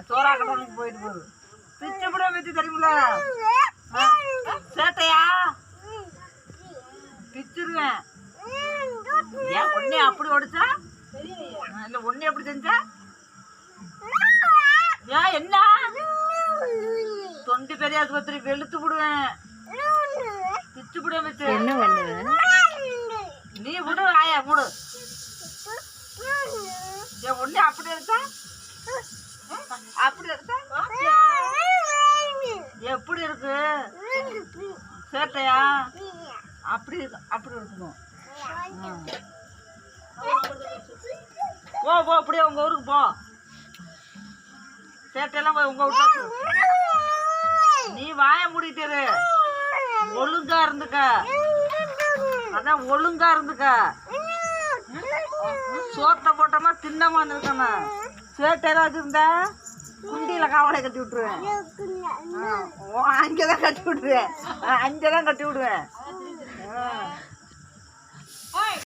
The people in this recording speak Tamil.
சோறா கடனுக்கு போயிட்டு போகுது. பிச்சு கூட வச்சு தெரியுமில்ல சேட்டையா பிச்சிருவேன். ஏன் ஒன்னே அப்படி ஓடிச்சா இல்ல ஒன்னே எப்படி செஞ்சா? ஏன் என்ன தொண்டி பெரிய ஆஸ்பத்திரி வெளுத்து விடுவேன், பிச்சு விடுவேன் வச்சு. என்ன பண்ணுவேன் நீ விடு ஆயா விடு. ஏன் ஒன்னே அப்படி எடுத்தா அப்படி எடுத்தா எப்படி இருக்கு சேட்டையா? அப்படி அப்படி இருக்கணும். போ போ அப்படியே உங்க ஊருக்கு போ. சேட்டையெல்லாம் போய் உங்க வீட்டுல நீ வாய மூடிட்டு ஒழுங்கா இருந்துக்க. அதான் ஒழுங்கா இருந்துக்க. சோத்த போட்டோமா தின்னமா இருக்கணும். சேட்டையெல்லாம் வச்சிருந்தா குண்டியில காவலை கட்டி விட்டுருவேன். அங்கதான் கட்டி விட்டுருவேன், அங்கதான் கட்டி விடுவேன்.